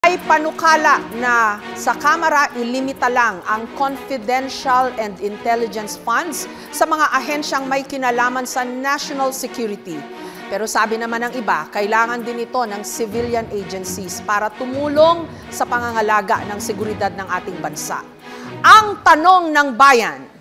Ay panukala na sa Kamara ilimita lang ang confidential and intelligence funds sa mga ahensyang may kinalaman sa national security. Pero sabi naman ng iba, kailangan din ito ng civilian agencies para tumulong sa pangangalaga ng seguridad ng ating bansa. Ang tanong ng bayan,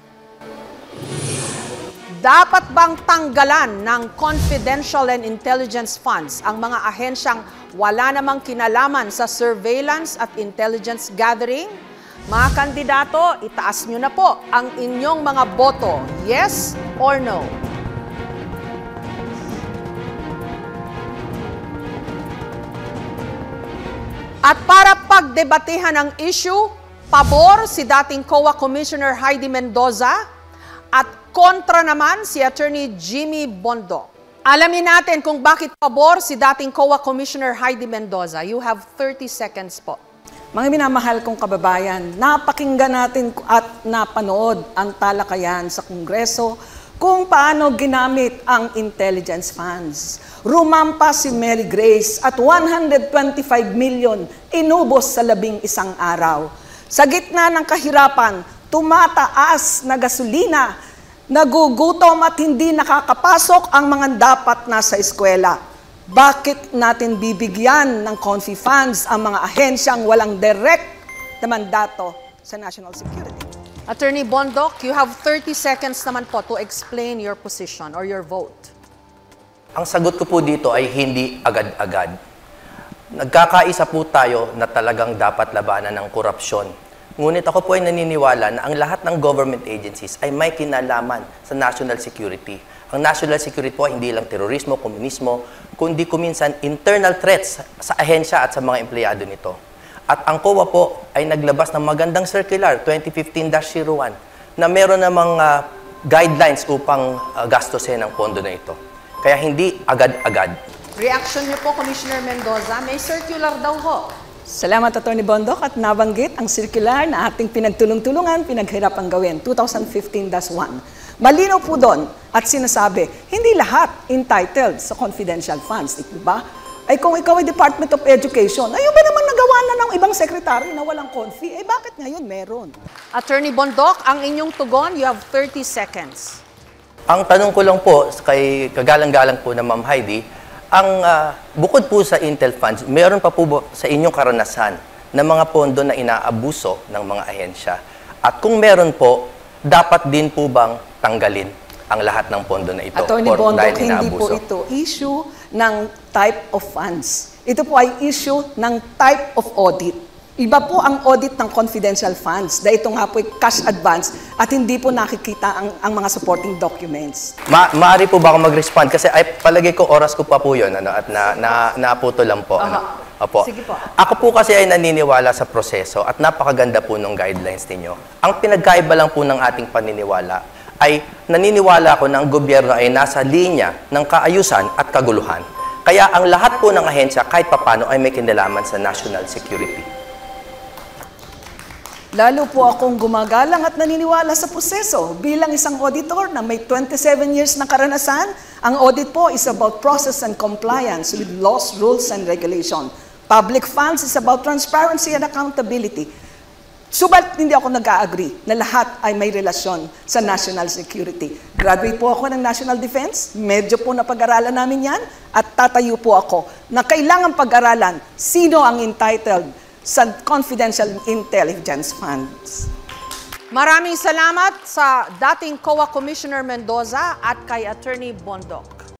dapat bang tanggalan ng confidential and intelligence funds ang mga ahensyang wala namang kinalaman sa surveillance at intelligence gathering? Mga kandidato, itaas nyo na po ang inyong mga boto. Yes or no? At para pagdebatehan ang issue, pabor si dating COA Commissioner Heidi Mendoza at kontra naman si Attorney Jimmy Bondoc. Alamin natin kung bakit pabor si dating COA Commissioner Heidi Mendoza. You have 30 seconds po. Mga minamahal kong kababayan, napakinggan natin at napanood ang talakayan sa Kongreso kung paano ginamit ang intelligence funds. Rumampa si Mary Grace at 125 million inubos sa 11 araw. Sa gitna ng kahirapan, tumataas na gasolina, nagugutom at hindi nakakapasok ang mga dapat nasa eskwela. Bakit natin bibigyan ng confi funds ang mga ahensyang walang direct na mandato sa national security? Attorney Bondoc, you have 30 seconds naman po to explain your position or your vote. Ang sagot ko po dito ay hindi agad-agad. Nagkakaisa po tayo na talagang dapat labanan ng korupsyon. Ngunit ako po ay naniniwala na ang lahat ng government agencies ay may kinalaman sa national security. Ang national security po ay hindi lang terorismo, komunismo, kundi kuminsan internal threats sa ahensya at sa mga empleyado nito. At ang COA po ay naglabas ng magandang circular 2015-01 na meron namang guidelines upang gastusin ang pondo na ito. Kaya hindi agad-agad. Reaction niyo po, Commissioner Mendoza, may circular daw ho. Salamat, Atty. Bondoc, at nabanggit ang circular na ating pinagtulong-tulungan, pinaghirapang gawin, 2015-1. Malinaw po doon at sinasabi, hindi lahat entitled sa confidential funds. Diba? Ay kung ikaw ay Department of Education, ayun ba naman nagawa na ng ibang sekretary na walang confi? Eh bakit ngayon meron? Attorney Bondoc, ang inyong tugon, you have 30 seconds. Ang tanong ko lang po kay kagalang-galang po na Ma'am Heidi, ang bukod po sa Intel funds, meron pa po sa inyong karanasan na mga pondo na inaabuso ng mga ahensya? At kung meron po, dapat din po bang tanggalin ang lahat ng pondo na ito? Atty. Bondoc, hindi po ito issue ng type of funds. Ito po ay issue ng type of audit. Iba po ang audit ng confidential funds dahil ito nga po ay cash advance at hindi po nakikita ang mga supporting documents. Maaari po ba ako mag-respond? Kasi ay, palagay ko oras ko pa po yun at naputo lang po. Opo. Sige po. Ako po kasi ay naniniwala sa proseso at napakaganda po ng guidelines ninyo. Ang pinagkaiba lang po ng ating paniniwala ay naniniwala ko na ang gobyerno ay nasa linya ng kaayusan at kaguluhan. Kaya ang lahat po ng ahensya kahit papano ay may kinalaman sa national security. Lalo po akong gumagalang at naniniwala sa proseso. Bilang isang auditor na may 27 years na karanasan, ang audit po is about process and compliance with laws, rules, and regulation. Public funds is about transparency and accountability. Subalit hindi ako nag-agree na lahat ay may relasyon sa national security. Graduate po ako ng National Defense, medyo po napag-aralan namin yan, at tatayo po ako na kailangan pag-aralan sino ang entitled sa confidential intelligence funds. Maraming salamat sa dating COA Commissioner Mendoza at kay Attorney Bondoc.